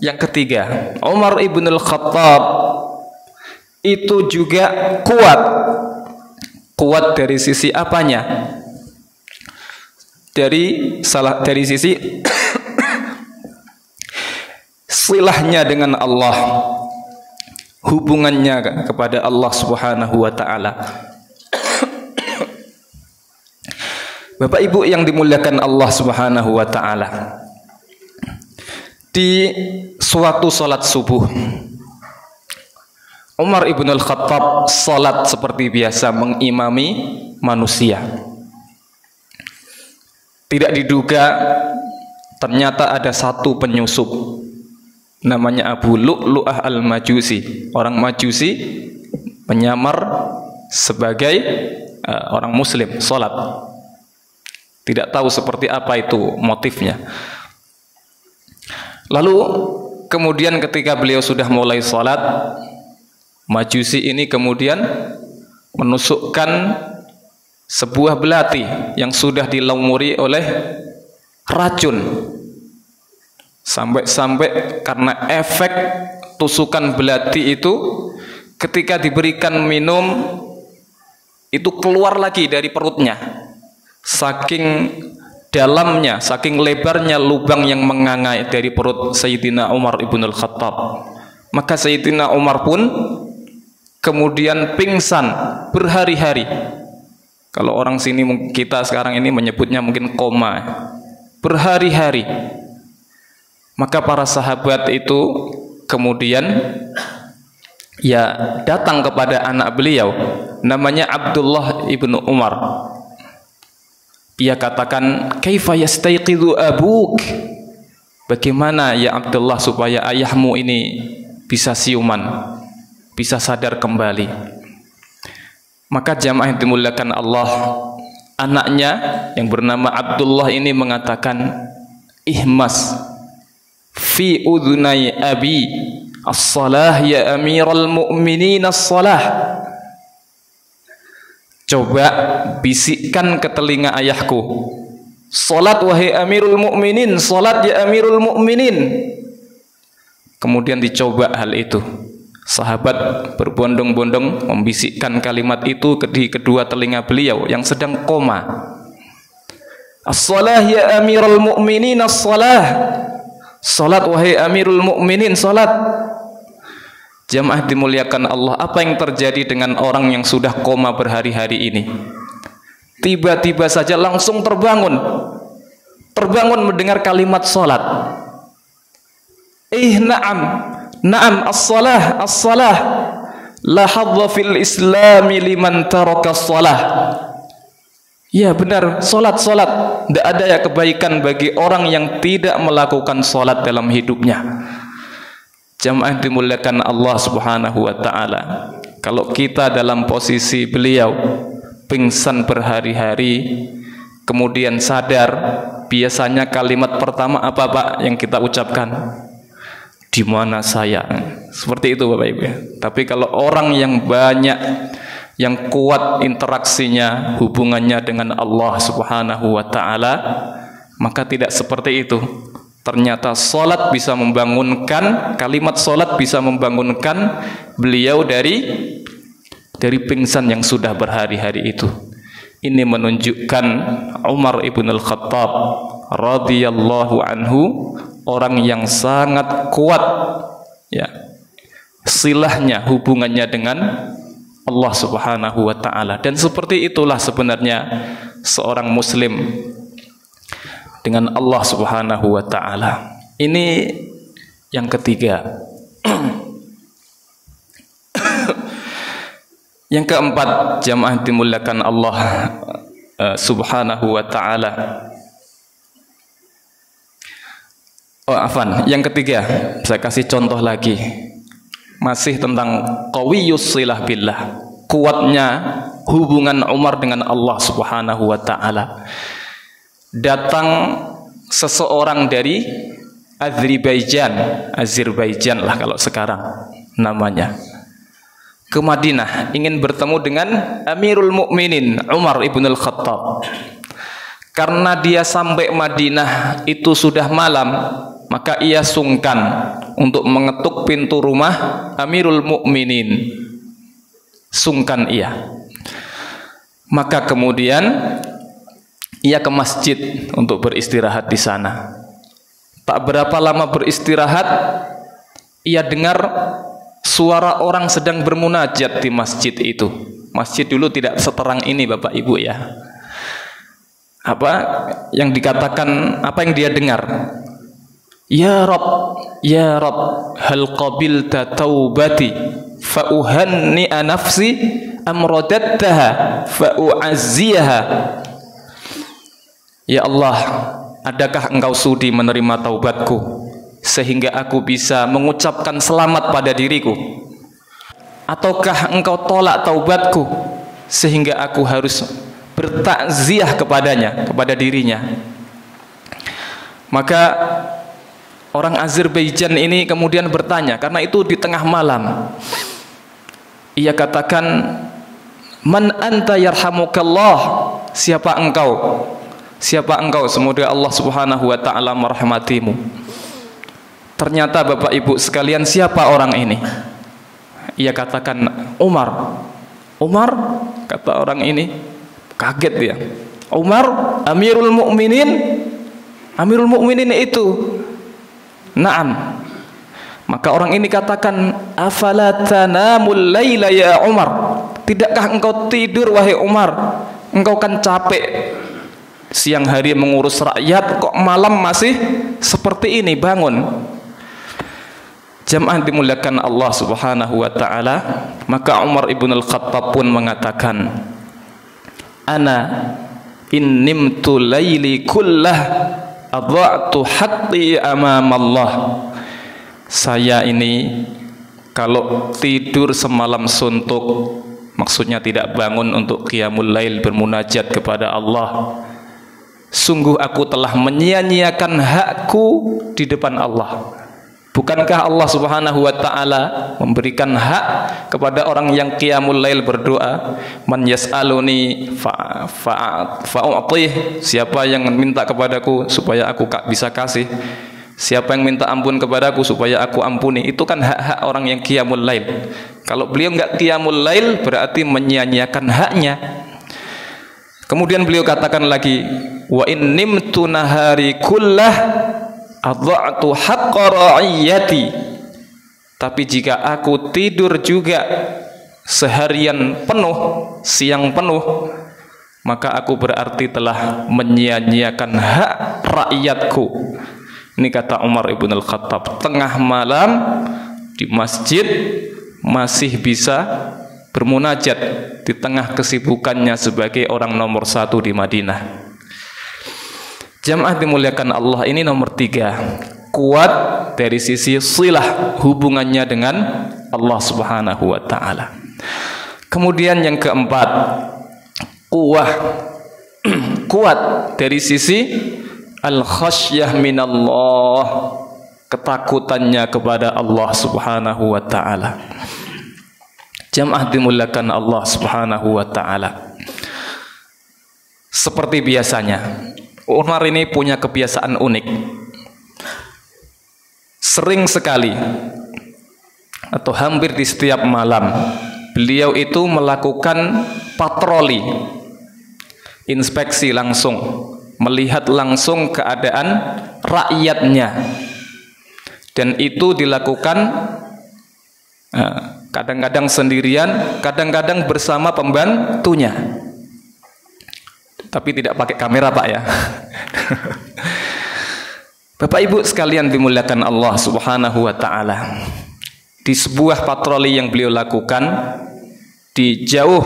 yang ketiga, Umar ibn al-Khattab itu juga kuat. Kuat dari sisi apanya? Dari sisi silahnya dengan Allah, hubungannya kepada Allah Subhanahu wa taala. Bapak Ibu yang dimuliakan Allah Subhanahu wa taala, Di suatu salat subuh, Umar ibn al-Khattab salat seperti biasa mengimami manusia. Tidak diduga ternyata ada satu penyusup namanya Abu Lu'lu'ah al-Majusi. Orang Majusi menyamar sebagai orang muslim salat. Tidak tahu seperti apa itu motifnya. Lalu kemudian ketika beliau sudah mulai salat, Majusi ini kemudian menusukkan sebuah belati yang sudah dilumuri oleh racun, sampai karena efek tusukan belati itu ketika diberikan minum itu keluar lagi dari perutnya, saking dalamnya, saking lebarnya lubang yang menganga dari perut Sayyidina Umar ibn al-Khattab. Maka Sayyidina Umar pun kemudian pingsan berhari-hari. Kalau orang sini, kita sekarang ini menyebutnya mungkin koma, berhari-hari. Maka para sahabat itu kemudian ya datang kepada anak beliau namanya Abdullah ibnu Umar. Ia katakan, kaifa yastayqidhu abuk? Bagaimana ya Abdullah supaya ayahmu ini bisa siuman, bisa sadar kembali? Maka jamaah yang dimuliakan Allah, anaknya yang bernama Abdullah ini mengatakan, ihmas fi udhunai abi as-salah ya amiral mu'minin as-salah. Coba bisikkan ke telinga ayahku, salat wahai amirul mu'minin, salat ya amirul mu'minin. Kemudian dicoba hal itu. Sahabat berbondong-bondong membisikkan kalimat itu di kedua telinga beliau yang sedang koma. As-salah ya amirul mu'minin as-salah. Salat wahai amirul mu'minin, salat. Jamaah dimuliakan Allah, apa yang terjadi dengan orang yang sudah koma berhari-hari ini? Tiba-tiba saja langsung terbangun mendengar kalimat salat. Na'am as-salah, as-salah. La hadza fil islami liman taraka as-salah. Ya benar, salat. Tidak ada ya kebaikan bagi orang yang tidak melakukan salat dalam hidupnya. Jamaah dimuliakan Allah Subhanahu wa taala. Kalau kita dalam posisi beliau, pingsan berhari-hari, kemudian sadar, biasanya kalimat pertama apa Pak yang kita ucapkan? Di mana saya? Seperti itu Bapak Ibu ya. Tapi kalau orang yang banyak, yang kuat interaksinya, hubungannya dengan Allah Subhanahu wa taala, maka tidak seperti itu. Ternyata salat bisa membangunkan, kalimat salat bisa membangunkan beliau dari pingsan yang sudah berhari-hari itu. Ini menunjukkan Umar ibn al-Khattab radhiyallahu anhu orang yang sangat kuat ya silahnya, hubungannya dengan Allah Subhanahu wa taala. Dan seperti itulah sebenarnya seorang muslim dengan Allah Subhanahu wa taala. Ini yang ketiga. Yang keempat, jamaah dimuliakan Allah Subhanahu wa taala. Yang ketiga, saya kasih contoh lagi. Masih tentang qawiyus silah billah. Kuatnya hubungan Umar dengan Allah Subhanahu wa taala. Datang seseorang dari Azerbaijan lah kalau sekarang namanya, ke Madinah ingin bertemu dengan Amirul Mukminin Umar ibn al-Khattab. Karena dia sampai Madinah itu sudah malam, maka ia sungkan untuk mengetuk pintu rumah Amirul Mukminin. Sungkan ia. Maka kemudian ia ke masjid untuk beristirahat di sana. Tak berapa lama beristirahat, ia dengar suara orang sedang bermunajat di masjid itu. Masjid dulu tidak seterang ini Bapak Ibu ya. Apa yang dikatakan, apa yang dia dengar? Ya Rab, hal qabilta taubati fa uhanni'a nafsi am radattaha fa u'azziyaha. Ya Allah, adakah engkau sudi menerima taubatku sehingga aku bisa mengucapkan selamat pada diriku? Ataukah engkau tolak taubatku sehingga aku harus bertakziah kepadanya, kepada dirinya? Maka orang Azerbaijan ini kemudian bertanya, karena itu di tengah malam. Ia katakan, "Man anta yarhamukallah?" Siapa engkau? Siapa engkau? Semoga Allah Subhanahu wa taala merahmatimu. Ternyata Bapak Ibu sekalian, siapa orang ini? Ia katakan, Umar. Umar, kata orang ini, kaget dia. Umar, Amirul Mukminin. Amirul Mukminin itu. Naam. Maka orang ini katakan, afala tanamul laila ya Umar? Tidakkah engkau tidur wahai Umar? Engkau kan capek siang hari mengurus rakyat, kok malam masih seperti ini bangun? Jamaah dimuliakan Allah Subhanahu wa taala, maka Umar ibn al-Khattab pun mengatakan, ana in nimtu laili kullah adha'tu haqqi amam Allah. Saya ini kalau tidur semalam suntuk, maksudnya tidak bangun untuk qiyamul lail bermunajat kepada Allah, sungguh aku telah menyia-nyiakan hakku di depan Allah. Bukankah Allah Subhanahu wa taala memberikan hak kepada orang yang qiyamul lail berdoa, man yas'aluni fa'u'tih, siapa yang minta kepadaku supaya aku bisa kasih, siapa yang minta ampun kepadaku supaya aku ampuni. Itu kan hak-hak orang yang qiyamul lail. Kalau beliau enggak qiyamul lail berarti menyia-nyiakan haknya. Kemudian beliau katakan lagi, wa in nimtu nahari kullah adha'tu haqqa ra'iyati. Tapi jika aku tidur juga seharian penuh, siang penuh, maka aku berarti telah menyia-nyiakan hak rakyatku. Ini kata Umar ibn al-Khattab, tengah malam di masjid masih bisa bermunajat di tengah kesibukannya sebagai orang nomor 1 di Madinah. Jamaah dimuliakan Allah, ini nomor 3, kuat dari sisi silah, hubungannya dengan Allah Subhanahu wa taala. Kemudian yang keempat, kuat dari sisi al-khasyah minallah, ketakutannya kepada Allah Subhanahu wa taala. Jamaah dimuliakan Allah Subhanahu wa taala. Seperti biasanya, Umar ini punya kebiasaan unik. Sering sekali atau hampir di setiap malam beliau itu melakukan patroli, inspeksi langsung, melihat langsung keadaan rakyatnya. Dan itu dilakukan kadang-kadang sendirian, kadang-kadang bersama pembantunya. Tapi tidak pakai kamera, Pak, ya. Bapak Ibu sekalian dimuliakan Allah Subhanahu wa taala. Di sebuah patroli yang beliau lakukan di jauh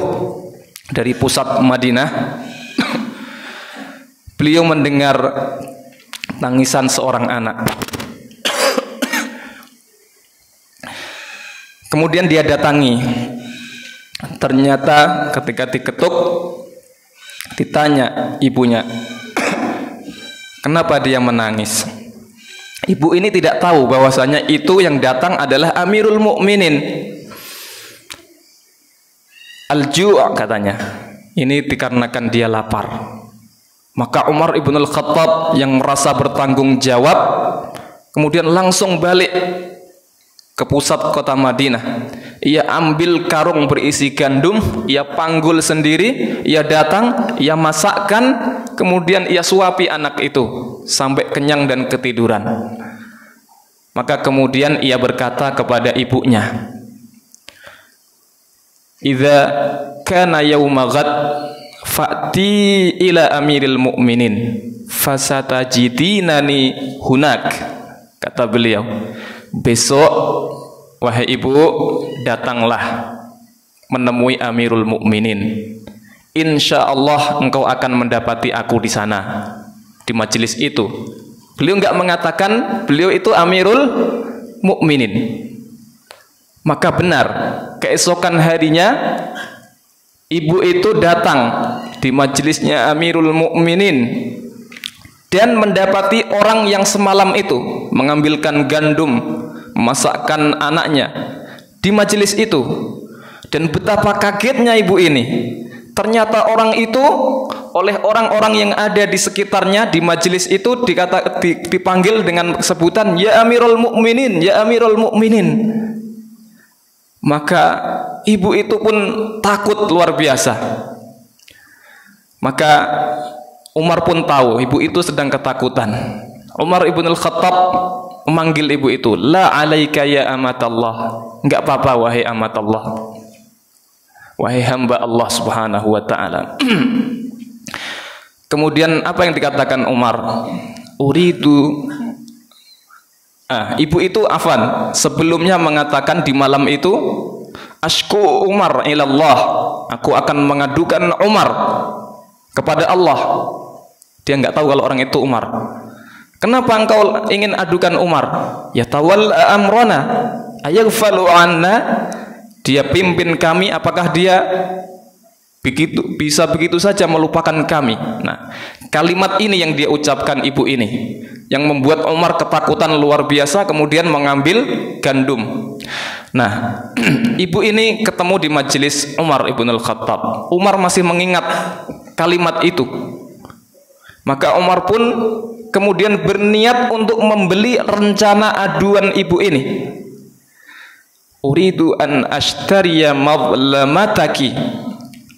dari pusat Madinah, beliau mendengar tangisan seorang anak. Kemudian dia datangi. Ternyata ketika diketuk, ditanya ibunya, kenapa dia menangis? Ibu ini tidak tahu bahwasanya itu yang datang adalah Amirul Mukminin. Al-ju' katanya. Ini dikarenakan dia lapar. Maka Umar ibn al-Khattab yang merasa bertanggung jawab kemudian langsung balik ke pusat kota Madinah. Ia ambil karung berisi gandum, ia panggul sendiri, ia datang, ia masakkan, kemudian ia suapi anak itu sampai kenyang dan ketiduran. Maka kemudian ia berkata kepada ibunya, "Idza kana yauma ghad fa'ti ila amiril mu'minin fasatajidinani hunak." Kata beliau, besok wahai ibu datanglah menemui Amirul Mukminin. Insya Allah engkau akan mendapati aku di sana, di majelis itu. Beliau enggak mengatakan beliau itu Amirul Mukminin. Maka benar, keesokan harinya ibu itu datang di majelisnya Amirul Mukminin dan mendapati orang yang semalam itu mengambilkan gandum, memasakkan anaknya di majelis itu. Dan betapa kagetnya ibu ini. Ternyata orang itu oleh orang-orang yang ada di sekitarnya di majelis itu dipanggil dengan sebutan ya Amirul Mukminin, ya Amirul Mukminin. Maka ibu itu pun takut luar biasa. Maka Umar pun tahu ibu itu sedang ketakutan. Umar ibn al-Khattab memanggil ibu itu, la alaika ya amatallah, enggak apa-apa wahai amatallah, wahai hamba Allah subhanahu wa ta'ala. Kemudian apa yang dikatakan Umar? Uridu ibu itu afan sebelumnya mengatakan di malam itu, ashku Umar ilallah, aku akan mengadukan Umar kepada Allah. Dia nggak tahu kalau orang itu Umar. Kenapa engkau ingin adukan Umar? Ya tawal amrona ayaghfalu anna, dia pimpin kami, apakah dia bisa begitu saja melupakan kami? Nah, kalimat ini yang dia ucapkan ibu ini yang membuat Umar ketakutan luar biasa, kemudian mengambil gandum. Nah, ibu ini ketemu di majelis Umar ibn al-Khattab. Umar masih mengingat kalimat itu. Maka Umar pun kemudian berniat untuk membeli rencana aduan ibu ini. Uridu an ashtariya madlamataki,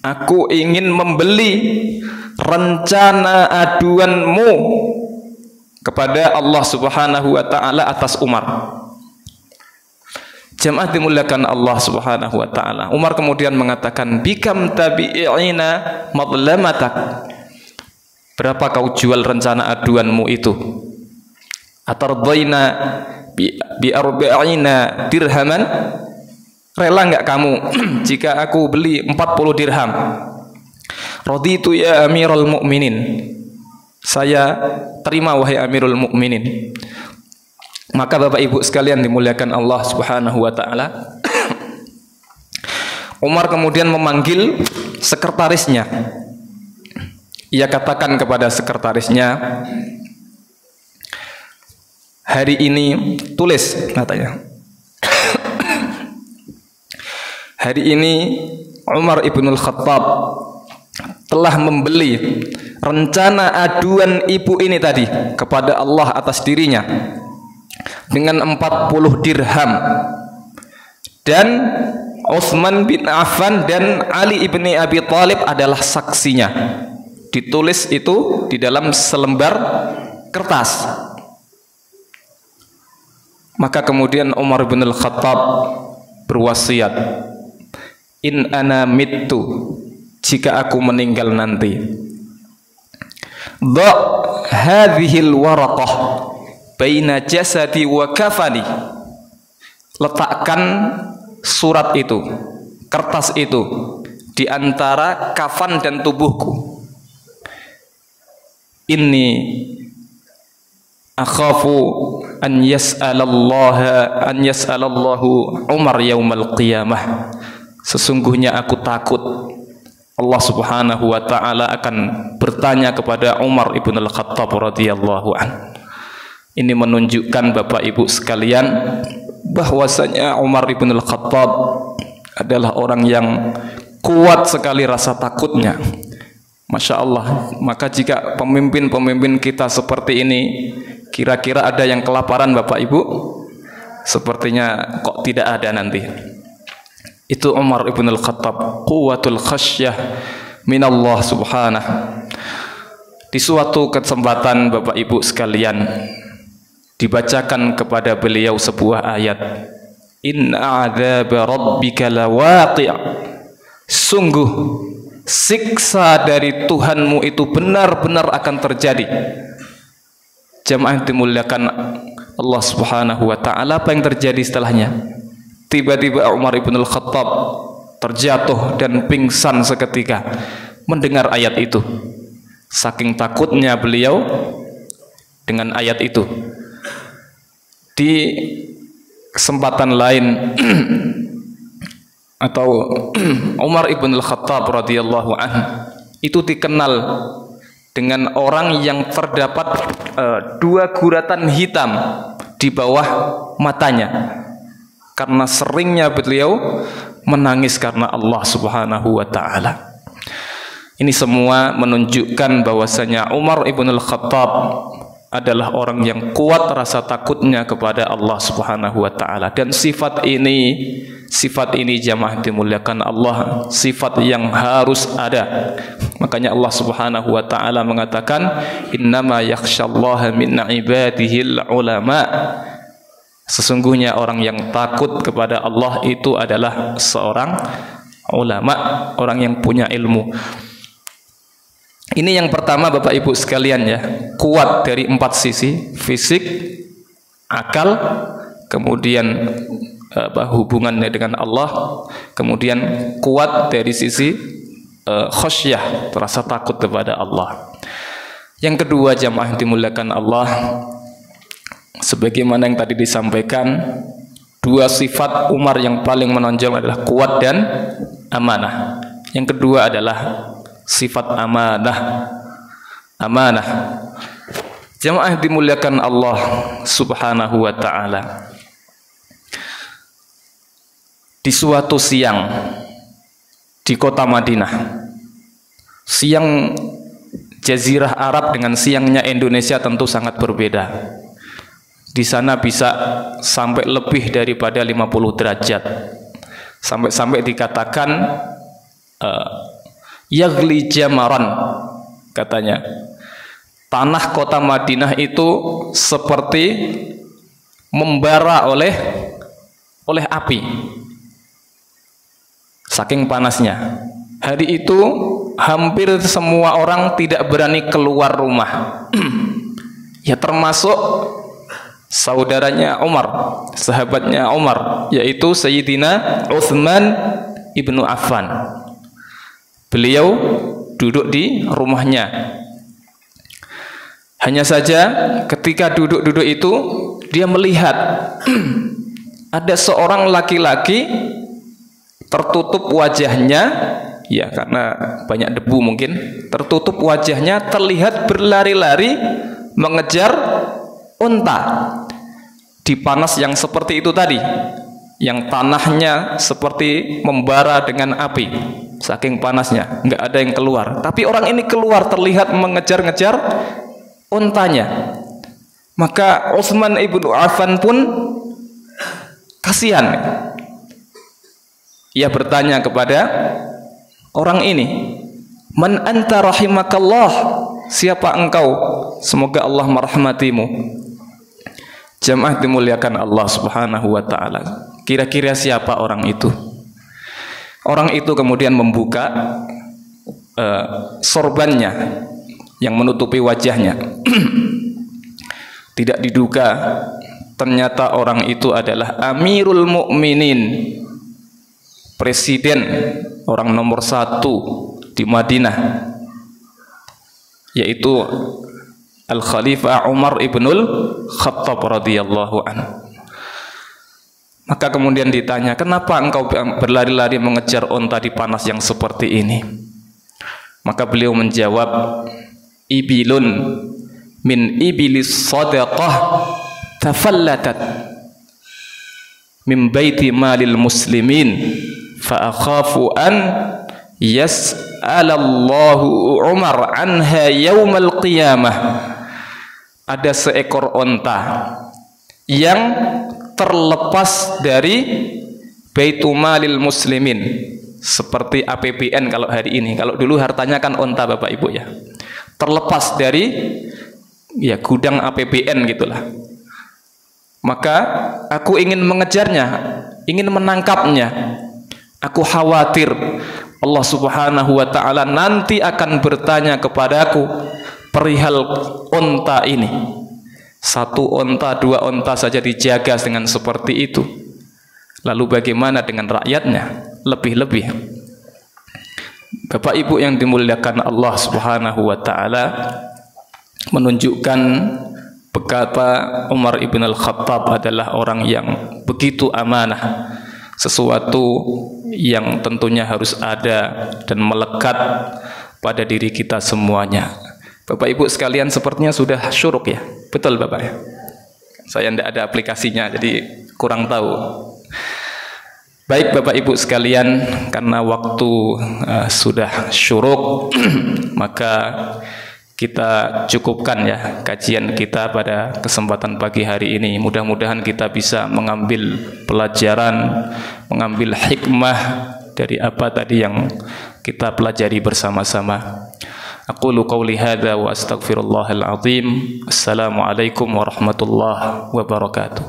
aku ingin membeli rencana aduanmu kepada Allah subhanahu wa ta'ala atas Umar. Jamaah dimuliakan Allah subhanahu wa ta'ala. Umar kemudian mengatakan, bikam tabi'ina madlamatak, berapa kau jual rencana aduanmu itu? Atardaina bi arba'ina dirhaman, rela enggak kamu jika aku beli 40 dirham? Raditu ya Amirul Mukminin, saya terima wahai Amirul Mukminin. Maka Bapak Ibu sekalian dimuliakan Allah subhanahu wa ta'ala, Umar kemudian memanggil sekretarisnya. Ia katakan kepada sekretarisnya, hari ini tulis, katanya, hari ini Umar ibn al-Khattab telah membeli rencana aduan ibu ini tadi kepada Allah atas dirinya dengan 40 dirham, dan Utsman bin Affan dan Ali ibni Abi Thalib adalah saksinya. Ditulis itu di dalam selembar kertas. Maka kemudian Umar bin al-Khattab berwasiat, in ana mittu, jika aku meninggal nanti, dha hadhil waraqah baina jasadi wa kafani, letakkan surat itu, kertas itu di antara kafan dan tubuhku. Inni akhafu an yas'alallahu Umar yaumal qiyamah, sesungguhnya aku takut Allah subhanahu wa ta'ala akan bertanya kepada Umar ibn al-Khattab radhiyallahu an. Ini menunjukkan Bapak Ibu sekalian bahwasanya Umar ibn al-Khattab adalah orang yang kuat sekali rasa takutnya. Masya Allah. Maka jika pemimpin-pemimpin kita seperti ini, kira-kira ada yang kelaparan Bapak Ibu? Sepertinya kok tidak ada nanti. Itu Umar ibn al-Khattab, quwwatul khasyah minallah subhanahu. Di suatu kesempatan Bapak Ibu sekalian, dibacakan kepada beliau sebuah ayat, inna adzab rabbika lawaqi', sungguh siksa dari Tuhanmu itu benar-benar akan terjadi. Jamaah dimuliakan Allah Subhanahu wa taala. Apa yang terjadi setelahnya? Tiba-tiba Umar ibn al-Khattab terjatuh dan pingsan seketika mendengar ayat itu. Saking takutnya beliau dengan ayat itu. Di kesempatan lain atau Umar ibn al-Khattab radhiyallahu anhu itu dikenal dengan orang yang terdapat 2 guratan hitam di bawah matanya karena seringnya beliau menangis karena Allah Subhanahu wa taala. Ini semua menunjukkan bahwasanya Umar ibn al-Khattab adalah orang yang kuat rasa takutnya kepada Allah Subhanahu wa taala, dan sifat ini jamaah dimuliakan Allah, sifat yang harus ada. Makanya Allah Subhanahu wa taala mengatakan innama yakhsyallaha min ibadihil ulama. Sesungguhnya orang yang takut kepada Allah itu adalah seorang ulama, orang yang punya ilmu. Ini yang pertama Bapak Ibu sekalian ya, kuat dari 4 sisi, fisik, akal, kemudian hubungannya dengan Allah, kemudian kuat dari sisi khasyah, rasa takut kepada Allah. Yang kedua jamaah dimuliakan Allah, sebagaimana yang tadi disampaikan, 2 sifat Umar yang paling menonjol adalah kuat dan amanah. Yang kedua adalah sifat amanah. Jamaah dimuliakan Allah Subhanahu wa taala. Di suatu siang di kota Madinah, siang Jazirah Arab dengan siangnya Indonesia tentu sangat berbeda. Di sana bisa sampai lebih daripada 50 derajat. Sampai dikatakan yaghli jamaran, katanya tanah kota Madinah itu seperti membara oleh api, saking panasnya. Hari itu hampir semua orang tidak berani keluar rumah. Ya termasuk saudaranya Umar, sahabatnya Umar, yaitu Sayyidina Utsman ibnu Affan. Beliau duduk di rumahnya. Hanya saja ketika duduk-duduk itu dia melihat ada seorang laki-laki tertutup wajahnya, ya karena banyak debu mungkin, tertutup wajahnya, terlihat berlari-lari mengejar unta di panas yang seperti itu tadi, yang tanahnya seperti membara dengan api, saking panasnya nggak ada yang keluar. Tapi orang ini keluar, terlihat mengejar-ngejar untanya. Maka Utsman ibnu Affan pun kasihan. Ia bertanya kepada orang ini, "Man anta rahimakallah?" Siapa engkau? Semoga Allah merahmatimu. Jamaah dimuliakan Allah Subhanahu wa taala. Kira-kira siapa orang itu? Orang itu kemudian membuka sorbannya yang menutupi wajahnya. Tidak diduga ternyata orang itu adalah Amirul Mukminin, presiden, orang nomor 1 di Madinah, yaitu Al-Khalifah Umar ibnul Khattab radhiyallahu anhu. Maka kemudian ditanya, kenapa engkau berlari-lari mengejar unta di panas yang seperti ini? Maka beliau menjawab, ibilun min ibilis sadaqah tafallatat min baiti malil muslimin fa akhafu an yas'alallahu Umar anha yaumal qiyamah. Ada seekor unta yang terlepas dari Baitumalil Muslimin, seperti APBN kalau hari ini. Kalau dulu hartanya kan unta Bapak Ibu ya. Terlepas dari ya gudang APBN gitulah. Maka aku ingin mengejarnya, ingin menangkapnya. Aku khawatir Allah Subhanahu wa taala nanti akan bertanya kepadaku perihal unta ini. Satu onta, dua onta saja dijaga dengan seperti itu. Lalu bagaimana dengan rakyatnya? Lebih-lebih. Bapak Ibu yang dimuliakan Allah Subhanahu wa taala, menunjukkan betapa Umar ibn al-Khattab adalah orang yang begitu amanah. Sesuatu yang tentunya harus ada dan melekat pada diri kita semuanya. Bapak Ibu sekalian sepertinya sudah syuruk ya. Betul Bapak ya? Saya tidak ada aplikasinya jadi kurang tahu. Baik Bapak Ibu sekalian, karena waktu sudah syuruk maka kita cukupkan ya kajian kita pada kesempatan pagi hari ini. Mudah-mudahan kita bisa mengambil pelajaran, mengambil hikmah dari apa tadi yang kita pelajari bersama-sama. Aqulu qawli hadza wa astaghfirullahal azim. Assalamualaikum warahmatullahi wabarakatuh.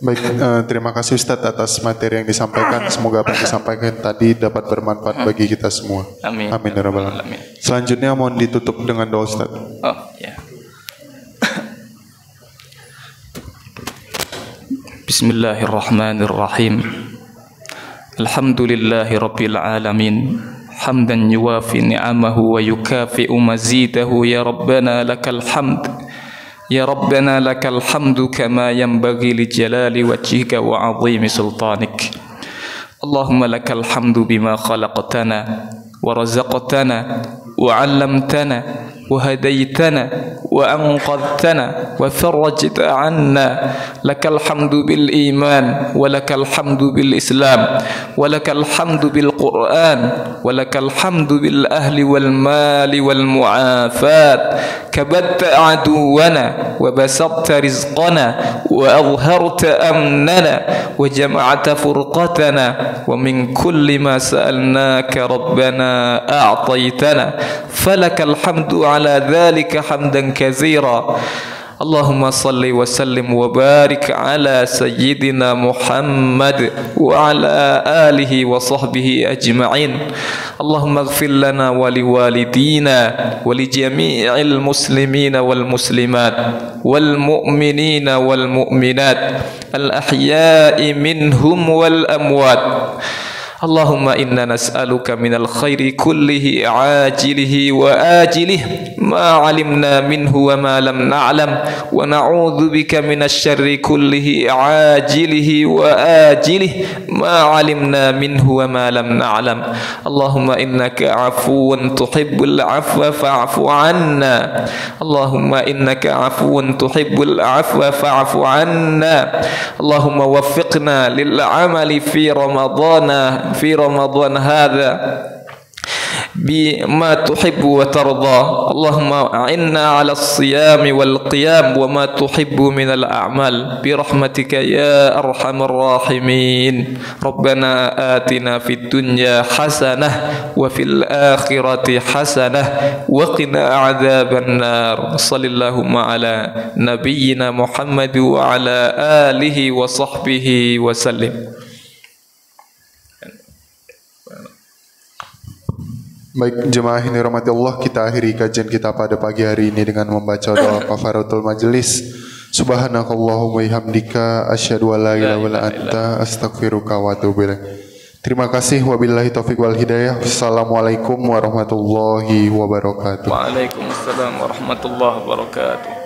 Baik, terima kasih Ustadz atas materi yang disampaikan. Semoga apa yang disampaikan tadi dapat bermanfaat bagi kita semua. Amin. Amin ya rabbal alamin. Selanjutnya mohon ditutup dengan doa Ustadz. Oh ya. Bismillahirrahmanirrahim. Alhamdulillahi rabbil alamin. Hamdan yuwafi ni'amahu wa yukafi'u mazidahu. Ya Rabbana lakal hamd. Ya Rabbana lakal hamdu kama yanbaghi li jalali wajhika wa 'azimi sultanik. Allahumma lakal hamdu bima khalaqtana wa razaqtana wa 'allamtana wa hadaytana wa anqadhtana wa farajta 'anna. Lakal hamdu bil iman wa lakal hamdu bil islam wa lakal hamdu bil Qur'an wa lakal hamdu bil ahli wal mali wal mu'afat. Kabatta aduwana wa basatta rizqana wa azharta amnana wa jama'ata furqatana wa min kulli ma sa'alnaka rabbana a'taytana falakal hamdu ala dhalika hamdan katsira. Allahumma salli wa sallim wa barik ala sayyidina Muhammad wa ala alihi wa sahbihi ajma'in. Allahumma ighfir lana wa liwalidina wa li jami'il muslimina wal muslimat wal mu'minina wal mu'minat al ahya'i minhum wal amwat. Allahumma inna nas'aluka minal khairi kullihi ajilihi wa ajilihi ma alimna minhu wa ma lam na'lam wa na'udzu bika minasy syarri kullihi ajilihi wa ajilihi ma alimna minhu wa ma lam na'lam. Allahumma innaka 'afuwun tuhibbul 'afwa fa'fu 'anna. Allahumma innaka 'afuwun tuhibbul 'afwa fa'fu 'anna. Allahumma waffiqna lil 'amali fi Ramadan hadha bima tuhibbu wa tarda. Allahumma a'inna 'ala as-siyami wal qiyam wa ma tuhibbu min al-a'mal bi rahmatika ya arhamar rahimin. Rabbana atina fid dunya hasanah wa fil akhirati hasanah wa qina 'adzaban nar. Sallallahu ala nabiyyina Muhammad wa ala alihi wa sahbihi wa sallim. Baik jemaah ini rahmati Allah, kita akhiri kajian kita pada pagi hari ini dengan membaca doa kafaratul majelis. Subhanakallahumma bihamdika asyhadu an la ilaha illa anta astaghfiruka wa atubu ilaik. Terima kasih, wabillahi taufik wal hidayah. Assalamualaikum warahmatullahi wabarakatuh. Waalaikumsalam warahmatullahi wabarakatuh.